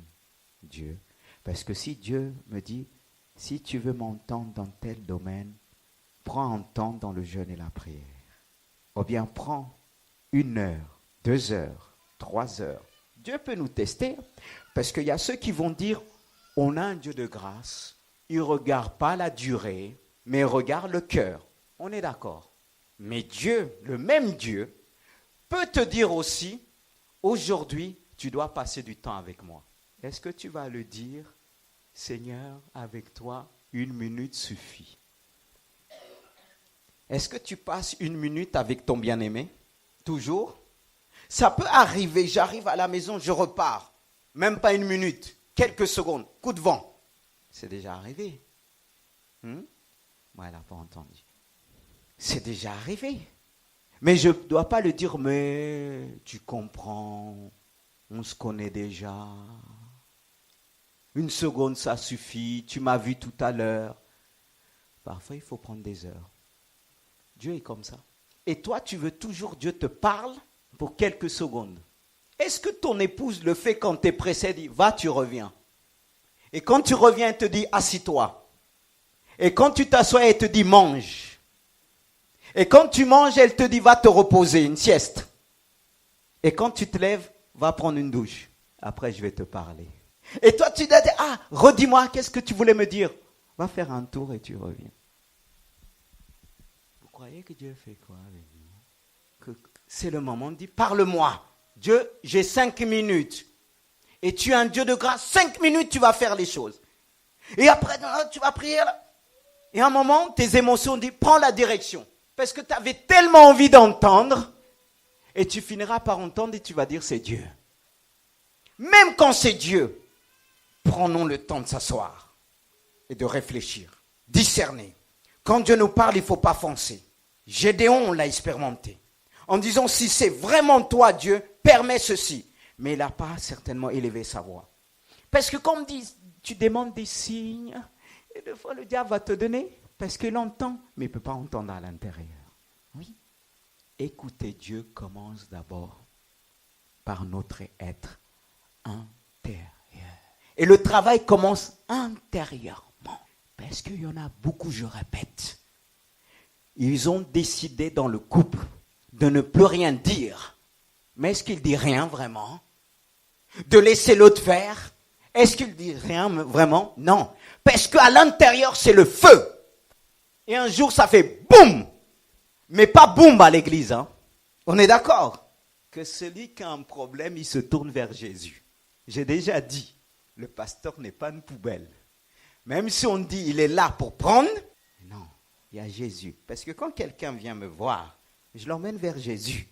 Dieu? Parce que si Dieu me dit, si tu veux m'entendre dans tel domaine, prends un temps dans le jeûne et la prière. Ou bien prends 1 heure, 2 heures, 3 heures. Dieu peut nous tester, parce qu'il y a ceux qui vont dire, on a un Dieu de grâce, il ne regarde pas la durée, mais il regarde le cœur. On est d'accord. Mais Dieu, le même Dieu, peut te dire aussi, aujourd'hui, tu dois passer du temps avec moi. Est-ce que tu vas le dire, Seigneur, avec toi, 1 minute suffit? Est-ce que tu passes 1 minute avec ton bien-aimé? Toujours? Ça peut arriver, j'arrive à la maison, je repars. Même pas 1 minute, quelques secondes, coup de vent. C'est déjà arrivé. Moi, elle n'a pas entendu. C'est déjà arrivé. Mais je ne dois pas le dire, mais tu comprends, on se connaît déjà. 1 seconde, ça suffit, tu m'as vu tout à l'heure. Parfois, il faut prendre des heures. Dieu est comme ça. Et toi, tu veux toujours Dieu te parle pour quelques secondes. Est-ce que ton épouse le fait quand tu es pressé, dit, va, tu reviens. Et quand tu reviens, elle te dit, assis-toi. Et quand tu t'assois, elle te dit, mange. Et quand tu manges, elle te dit, va te reposer, une sieste. Et quand tu te lèves, va prendre une douche. Après, je vais te parler. Et toi, tu dis, ah, redis-moi, qu'est-ce que tu voulais me dire? Va faire un tour et tu reviens. Vous croyez que Dieu fait quoi avec nous? Que c'est le moment de dire, parle-moi. Dieu, j'ai 5 minutes. Et tu es un Dieu de grâce, 5 minutes, tu vas faire les choses. Et après, tu vas prier. Et à un moment, tes émotions disent, prends la direction. Parce que tu avais tellement envie d'entendre. Et tu finiras par entendre et tu vas dire, c'est Dieu. Même quand c'est Dieu, prenons le temps de s'asseoir et de réfléchir, discerner. Quand Dieu nous parle, il ne faut pas foncer. Gédéon l'a expérimenté. En disant, si c'est vraiment toi, Dieu, permets ceci. Mais il n'a pas certainement élevé sa voix. Parce que comme dit, tu demandes des signes, et des fois le diable va te donner, parce qu'il entend, mais il ne peut pas entendre à l'intérieur. Oui. Écouter Dieu commence d'abord par notre être intérieur. Et le travail commence intérieurement. Parce qu'il y en a beaucoup, je répète. Ils ont décidé dans le couple de ne plus rien dire. Mais est-ce qu'il dit rien vraiment? De laisser l'autre faire? Est-ce qu'il dit rien vraiment? Non. Parce qu'à l'intérieur, c'est le feu. Et un jour, ça fait boum. Mais pas boum à l'église. Hein. On est d'accord? Que celui qui a un problème, il se tourne vers Jésus. J'ai déjà dit, le pasteur n'est pas une poubelle. Même si on dit il est là pour prendre, non, il y a Jésus. Parce que quand quelqu'un vient me voir, je l'emmène vers Jésus.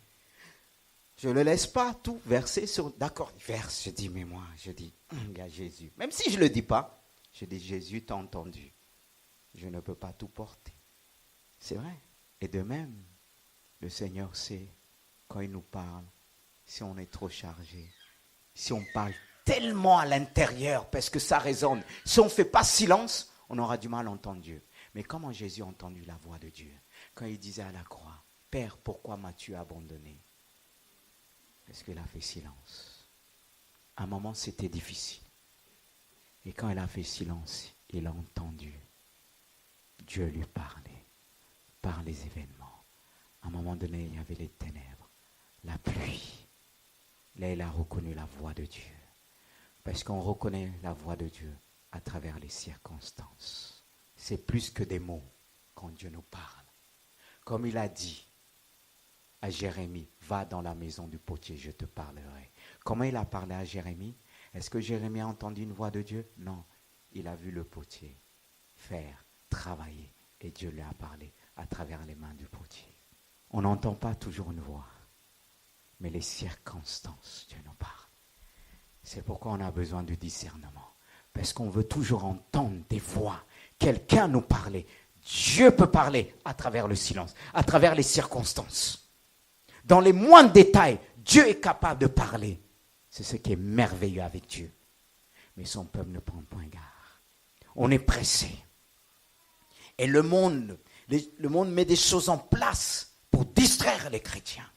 Je ne le laisse pas tout verser sur... D'accord, il verse, je dis, mais moi, je dis, il y a Jésus. Même si je ne le dis pas, je dis, Jésus t'a entendu. Je ne peux pas tout porter. C'est vrai. Et de même, le Seigneur sait, quand il nous parle, si on est trop chargé, si on parle tellement à l'intérieur, parce que ça résonne. Si on ne fait pas silence, on aura du mal à entendre Dieu. Mais comment Jésus a entendu la voix de Dieu? Quand il disait à la croix, Père, pourquoi m'as-tu abandonné? Parce qu'il a fait silence. À un moment, c'était difficile. Et quand il a fait silence, il a entendu Dieu lui parler par les événements. À un moment donné, il y avait les ténèbres, la pluie. Là, il a reconnu la voix de Dieu. Parce qu'on reconnaît la voix de Dieu à travers les circonstances. C'est plus que des mots quand Dieu nous parle. Comme il a dit à Jérémie, va dans la maison du potier, je te parlerai. Comment il a parlé à Jérémie? Est-ce que Jérémie a entendu une voix de Dieu? Non. Il a vu le potier faire, travailler, et Dieu lui a parlé à travers les mains du potier. On n'entend pas toujours une voix, mais les circonstances, Dieu nous parle. C'est pourquoi on a besoin du discernement. Parce qu'on veut toujours entendre des voix, quelqu'un nous parler. Dieu peut parler à travers le silence, à travers les circonstances. Dans les moindres détails, Dieu est capable de parler. C'est ce qui est merveilleux avec Dieu. Mais son peuple ne prend point garde. On est pressé. Et le monde met des choses en place pour distraire les chrétiens.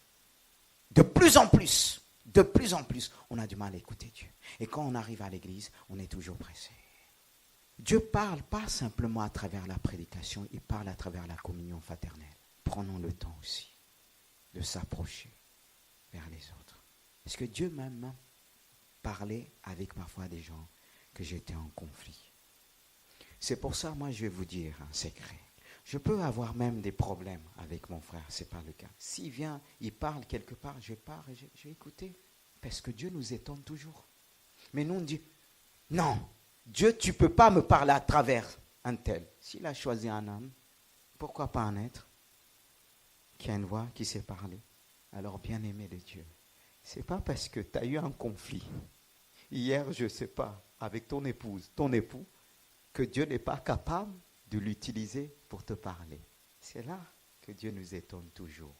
De plus en plus, on a du mal à écouter Dieu. Et quand on arrive à l'église, on est toujours pressé. Dieu parle pas simplement à travers la prédication, il parle à travers la communion fraternelle. Prenons le temps aussi de s'approcher vers les autres. Parce que Dieu même parlait avec parfois des gens que j'étais en conflit. C'est pour ça, moi, je vais vous dire un secret. Je peux avoir même des problèmes avec mon frère, ce n'est pas le cas. S'il vient, il parle quelque part, je pars et je vais écouter. Parce que Dieu nous étonne toujours. Mais nous, on dit, non, Dieu, tu ne peux pas me parler à travers un tel. S'il a choisi un homme, pourquoi pas un être qui a une voix, qui sait parler? Alors, bien-aimé de Dieu, ce n'est pas parce que tu as eu un conflit, hier, je ne sais pas, avec ton épouse, ton époux, que Dieu n'est pas capable de l'utiliser pour te parler. C'est là que Dieu nous étonne toujours.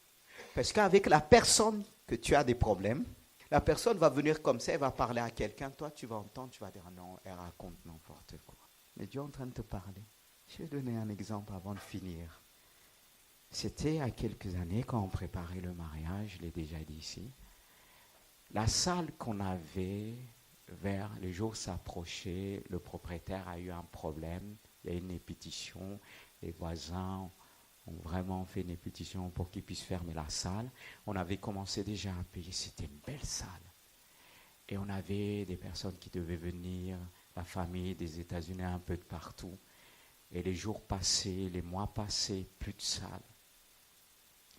Parce qu'avec la personne que tu as des problèmes, la personne va venir comme ça, elle va parler à quelqu'un, toi tu vas entendre, tu vas dire non, elle raconte n'importe quoi. Mais Dieu est en train de te parler. Je vais donner un exemple avant de finir. C'était il y a quelques années quand on préparait le mariage, je l'ai déjà dit ici. La salle qu'on avait, vers les jours s'approchaient, le propriétaire a eu un problème, il y a eu une pétition, les voisins ont vraiment fait une pétition pour qu'ils puissent fermer la salle. On avait commencé déjà à payer, c'était une belle salle. Et on avait des personnes qui devaient venir, la famille des États-Unis un peu de partout. Et les jours passaient, les mois passaient, plus de salle.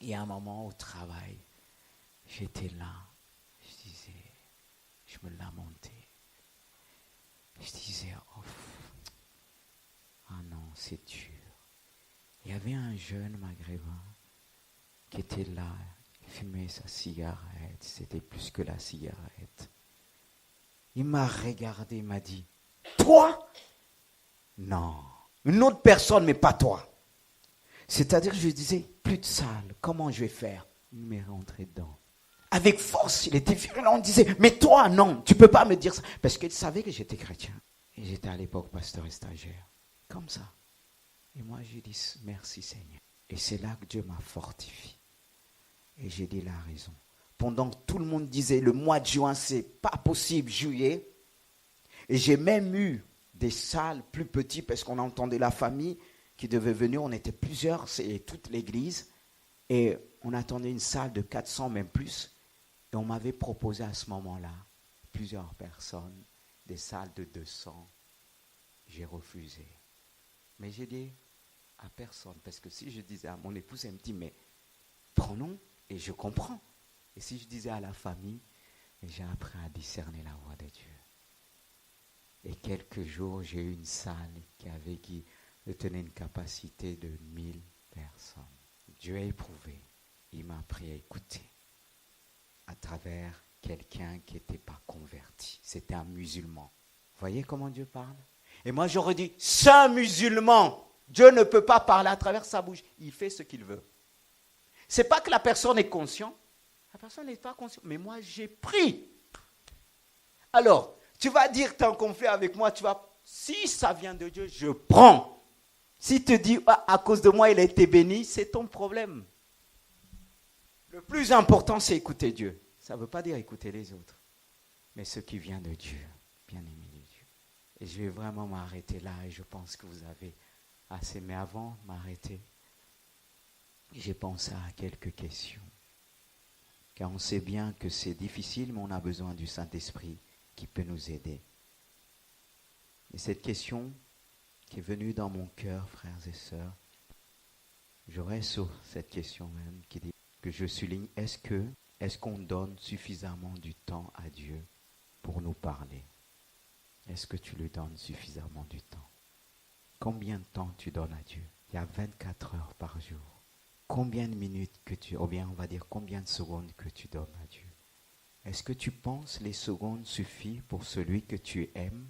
Et à un moment au travail, j'étais là, je me lamentais. Je disais, oh, ah non, c'est dur. Il y avait un jeune maghrébin qui était là, il fumait sa cigarette, c'était plus que la cigarette. Il m'a regardé, il m'a dit, toi? Non, une autre personne, mais pas toi. C'est-à-dire, je disais, plus de salle, comment je vais faire? Il m'est rentré dedans. Avec force, il était virulent, on disait, mais toi, non, tu ne peux pas me dire ça. Parce qu'il savait que j'étais chrétien. Et j'étais à l'époque pasteur et stagiaire. Comme ça. Et moi, j'ai dit, merci Seigneur. Et c'est là que Dieu m'a fortifié. Et j'ai dit la raison. Pendant que tout le monde disait, le mois de juin, c'est pas possible, juillet. Et j'ai même eu des salles plus petites parce qu'on entendait la famille qui devait venir. On était plusieurs, c'est toute l'église. Et on attendait une salle de 400, même plus. Et on m'avait proposé à ce moment-là, plusieurs personnes, des salles de 200. J'ai refusé. Mais j'ai dit à personne, parce que si je disais à mon épouse, elle me dit, mais prenons, et je comprends. Et si je disais à la famille, j'ai appris à discerner la voix de Dieu. Et quelques jours, j'ai eu une salle qui tenait une capacité de 1000 personnes. Dieu a éprouvé, il m'a appris à écouter à travers quelqu'un qui n'était pas converti. C'était un musulman. Voyez comment Dieu parle? Et moi j'aurais dit, c'est un musulman. Dieu ne peut pas parler à travers sa bouche. Il fait ce qu'il veut. Ce n'est pas que la personne est consciente. La personne n'est pas consciente. Mais moi j'ai pris. Alors, tu vas dire que tu es en conflit avec moi. Si ça vient de Dieu, je prends. Si tu dis, à cause de moi il a été béni, c'est ton problème. Le plus important, c'est écouter Dieu. Ça ne veut pas dire écouter les autres, mais ce qui vient de Dieu, bien-aimé de Dieu. Et je vais vraiment m'arrêter là, et je pense que vous avez assez. Mais avant de m'arrêter, j'ai pensé à quelques questions. Car on sait bien que c'est difficile, mais on a besoin du Saint-Esprit qui peut nous aider. Et cette question qui est venue dans mon cœur, frères et sœurs, j'aurais sur cette question même qui dit, que je souligne, est-ce que est-ce qu'on donne suffisamment du temps à Dieu pour nous parler? Est-ce que tu lui donnes suffisamment du temps? Combien de temps tu donnes à Dieu? Il y a 24 heures par jour. Combien de minutes ou bien on va dire combien de secondes que tu donnes à Dieu? Est-ce que tu penses les secondes suffisent pour celui que tu aimes?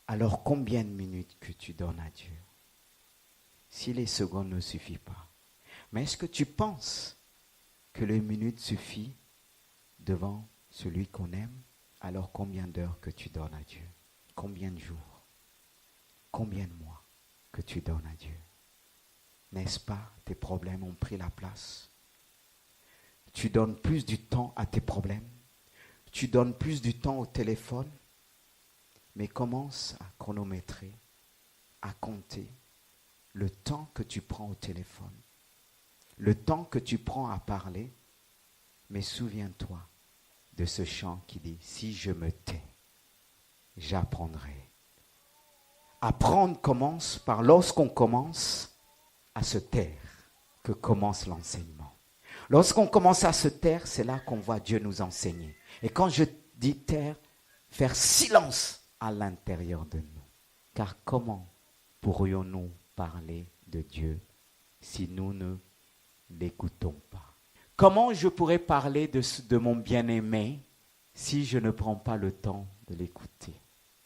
Alors combien de minutes que tu donnes à Dieu? Si les secondes ne suffisent pas. Mais est-ce que tu penses que les minutes suffisent devant celui qu'on aime? Alors combien d'heures que tu donnes à Dieu? Combien de jours? Combien de mois que tu donnes à Dieu? N'est-ce pas, tes problèmes ont pris la place? Tu donnes plus du temps à tes problèmes. Tu donnes plus du temps au téléphone. Mais commence à chronométrer, à compter le temps que tu prends au téléphone, le temps que tu prends à parler. Mais souviens-toi de ce chant qui dit « Si je me tais, j'apprendrai ». Apprendre commence par lorsqu'on commence à se taire que commence l'enseignement. Lorsqu'on commence à se taire, c'est là qu'on voit Dieu nous enseigner. Et quand je dis taire, faire silence à l'intérieur de nous. Car comment pourrions-nous parler de Dieu si nous ne l'écoutons pas? Comment je pourrais parler de mon bien-aimé si je ne prends pas le temps de l'écouter?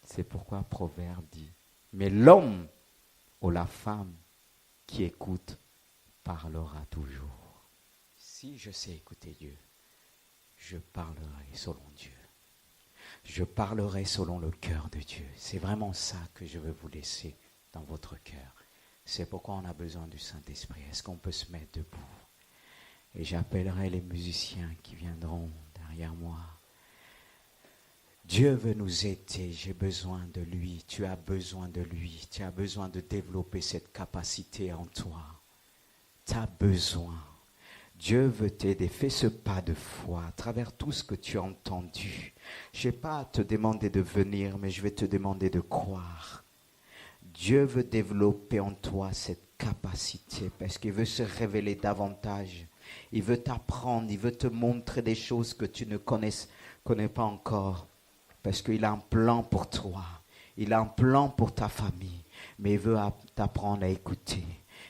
C'est pourquoi Proverbe dit, mais l'homme ou la femme qui écoute parlera toujours. Si je sais écouter Dieu, je parlerai selon Dieu. Je parlerai selon le cœur de Dieu. C'est vraiment ça que je veux vous laisser dans votre cœur. C'est pourquoi on a besoin du Saint-Esprit. Est-ce qu'on peut se mettre debout? Et j'appellerai les musiciens qui viendront derrière moi. Dieu veut nous aider. J'ai besoin de lui. Tu as besoin de lui. Tu as besoin de développer cette capacité en toi. Tu as besoin. Dieu veut t'aider. Fais ce pas de foi à travers tout ce que tu as entendu. Je n'ai pas à te demander de venir, mais je vais te demander de croire. Dieu veut développer en toi cette capacité parce qu'il veut se révéler davantage. Il veut t'apprendre, il veut te montrer des choses que tu ne connais pas encore. Parce qu'il a un plan pour toi. Il a un plan pour ta famille. Mais il veut t'apprendre à écouter.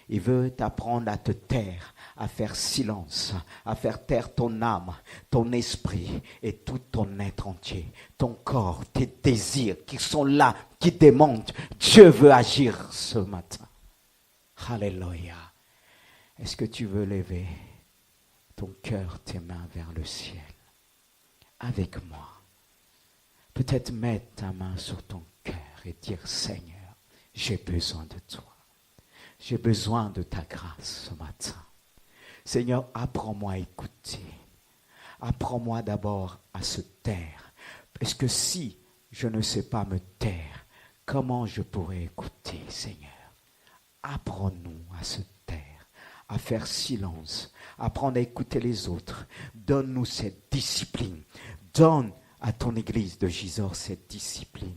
Il veut t'apprendre à te taire, à faire silence, à faire taire ton âme, ton esprit et tout ton être entier, ton corps, tes désirs qui sont là, qui demandent. Dieu veut agir ce matin. Alléluia. Est-ce que tu veux lever ton cœur, tes mains vers le ciel avec moi? Peut-être mettre ta main sur ton cœur et dire, Seigneur, j'ai besoin de toi. J'ai besoin de ta grâce ce matin. Seigneur, apprends-moi à écouter. Apprends-moi d'abord à se taire. Parce que si je ne sais pas me taire, comment je pourrais écouter, Seigneur? Apprends-nous à se taire, à faire silence, apprendre à écouter les autres. Donne-nous cette discipline. Donne à ton église de Gisors cette discipline.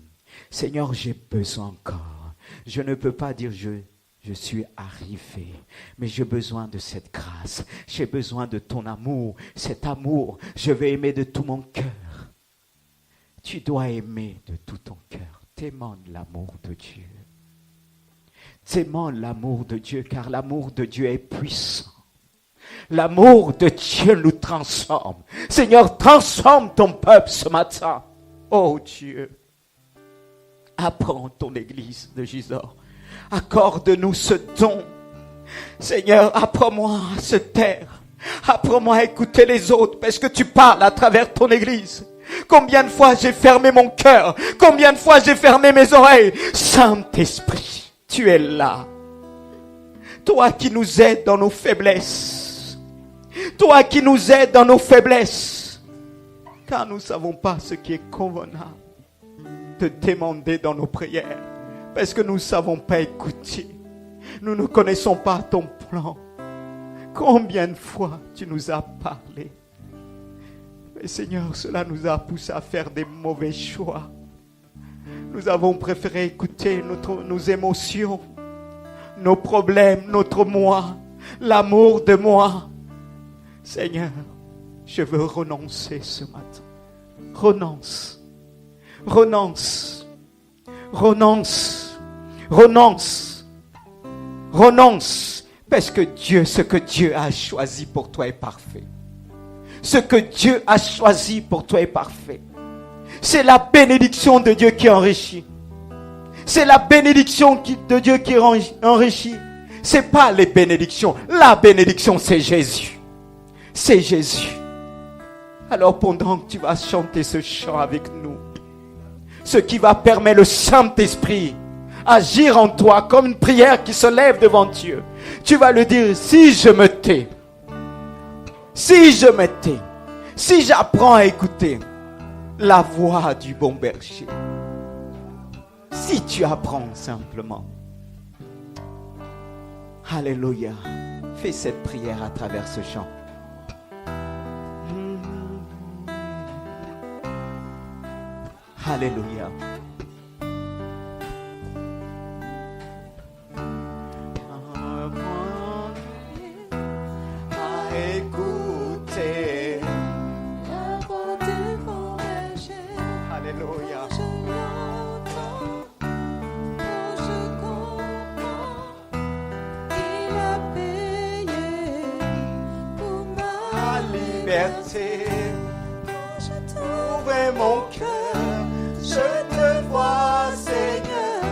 Seigneur, j'ai besoin encore. Je ne peux pas dire je suis arrivé, mais j'ai besoin de cette grâce. J'ai besoin de ton amour. Cet amour, je vais aimer de tout mon cœur. Tu dois aimer de tout ton cœur. Témoigne l'amour de Dieu. Témoigne l'amour de Dieu, car l'amour de Dieu est puissant. L'amour de Dieu nous transforme. Seigneur, transforme ton peuple ce matin. Oh Dieu, apprends ton église de Gisors. Accorde-nous ce don. Seigneur, apprends-moi à se taire. Apprends-moi à écouter les autres parce que tu parles à travers ton église. Combien de fois j'ai fermé mon cœur? Combien de fois j'ai fermé mes oreilles? Saint-Esprit, tu es là. Toi qui nous aides dans nos faiblesses. Toi qui nous aides dans nos faiblesses. Car nous ne savons pas ce qui est convenable de demander dans nos prières. Parce que nous ne savons pas écouter. Nous ne connaissons pas ton plan. Combien de fois tu nous as parlé. Mais Seigneur, cela nous a poussé à faire des mauvais choix. Nous avons préféré écouter nos émotions, nos problèmes, notre moi, l'amour de moi. Seigneur, Je veux renoncer ce matin. Renonce. Renonce. Renonce. Renonce. Renonce. Parce que Dieu, ce que Dieu a choisi pour toi est parfait. Ce que Dieu a choisi pour toi est parfait. C'est la bénédiction de Dieu qui enrichit. C'est la bénédiction de Dieu qui enrichit. C'est pas les bénédictions. La bénédiction, c'est Jésus. C'est Jésus. Alors pendant que tu vas chanter ce chant avec nous, ce qui va permettre le Saint-Esprit agir en toi comme une prière qui se lève devant Dieu. Tu vas lui dire, si je me tais, si je me tais, si j'apprends à écouter la voix du bon berger, si tu apprends simplement, alléluia, fais cette prière à travers ce chant. Alléluia. Écoutez la voix du bon berger. Alléluia. Je l'entends, je comprends. Il a payé pour ma liberté. Quand je t'ouvre mon cœur, je te vois, Seigneur.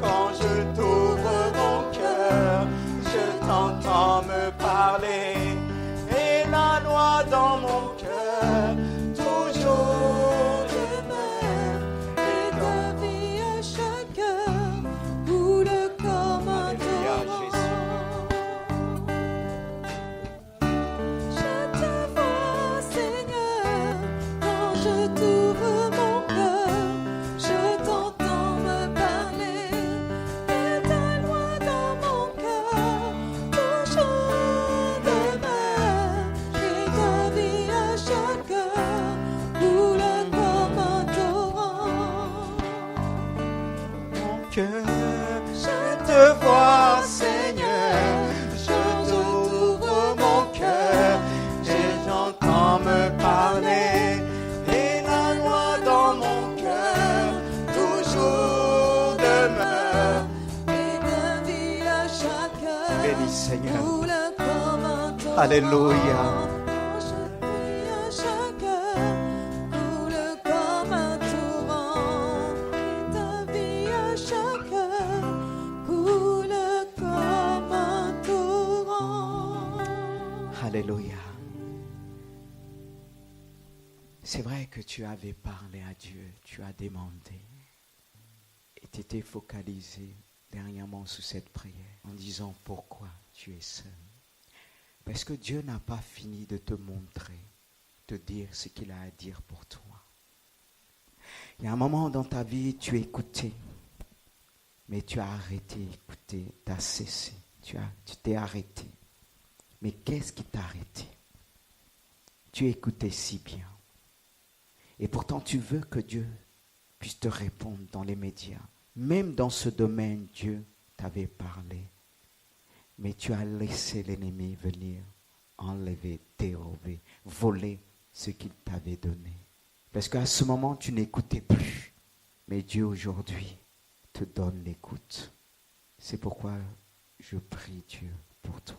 Quand je t'ouvre mon cœur, je t'entends me parler. Et la loi dans mon cœur, toujours demeure. Et ta vie à chaque heure, roule comme un torrent. Je te vois, Seigneur, quand je t'ouvre mon cœur, je t'entends me parler. Et ta loi dans mon cœur, toujours demeure. Et ta vie à chaque heure, roule comme un torrent. Mon cœur, je te vois, Seigneur. Je t'ouvre mon cœur et j'entends me parler. Et la loi dans mon cœur toujours demeure. Et ta vie à chaque heure, béni Seigneur, roule comme un torrent. Alléluia. Je prie à chaque heure, roule comme un torrent. Et ta vie à chaque heure, roule comme un torrent. Alléluia. C'est vrai que tu avais parlé à Dieu, tu as demandé et tu étais focalisé dernièrement sur cette prière en disant pourquoi tu es seul. Parce que Dieu n'a pas fini de te montrer, de dire ce qu'il a à dire pour toi. Il y a un moment dans ta vie, tu écoutais, mais tu as arrêté d'écouter, tu as cessé, tu t'es arrêté. Mais qu'est-ce qui t'a arrêté? Tu écoutais si bien. Et pourtant, tu veux que Dieu puisse te répondre dans les médias. Même dans ce domaine, Dieu t'avait parlé. Mais tu as laissé l'ennemi venir enlever, dérober, voler ce qu'il t'avait donné. Parce qu'à ce moment, tu n'écoutais plus. Mais Dieu aujourd'hui te donne l'écoute. C'est pourquoi je prie Dieu pour toi.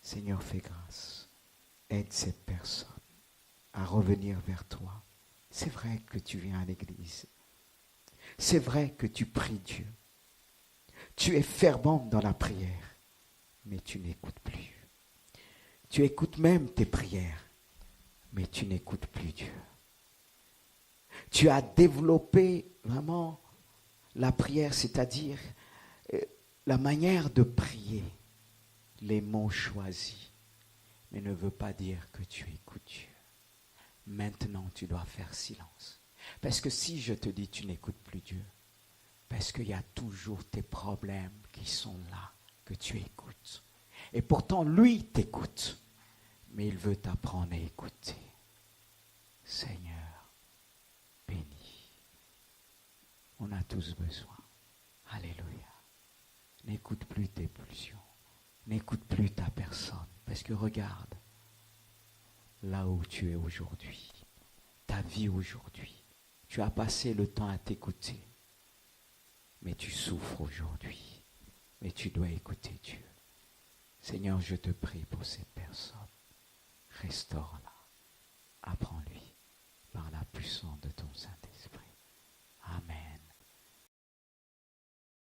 Seigneur, fais grâce. Aide cette personne à revenir vers toi. C'est vrai que tu viens à l'église. C'est vrai que tu pries Dieu. Tu es fervent dans la prière, mais tu n'écoutes plus. Tu écoutes même tes prières, mais tu n'écoutes plus Dieu. Tu as développé vraiment la prière, c'est-à-dire la manière de prier, les mots choisis, mais ne veut pas dire que tu écoutes Dieu. Maintenant, tu dois faire silence. Parce que si je te dis tu n'écoutes plus Dieu, parce qu'il y a toujours tes problèmes qui sont là, que tu écoutes. Et pourtant, lui t'écoute, mais il veut t'apprendre à écouter. Seigneur, bénis. On a tous besoin. Alléluia. N'écoute plus tes pulsions. N'écoute plus ta personne. Parce que regarde, là où tu es aujourd'hui, ta vie aujourd'hui. Tu as passé le temps à t'écouter, mais tu souffres aujourd'hui. Mais tu dois écouter Dieu. Seigneur, je te prie pour cette personne. Restaure-la. Apprends-lui par la puissance de ton Saint-Esprit. Amen.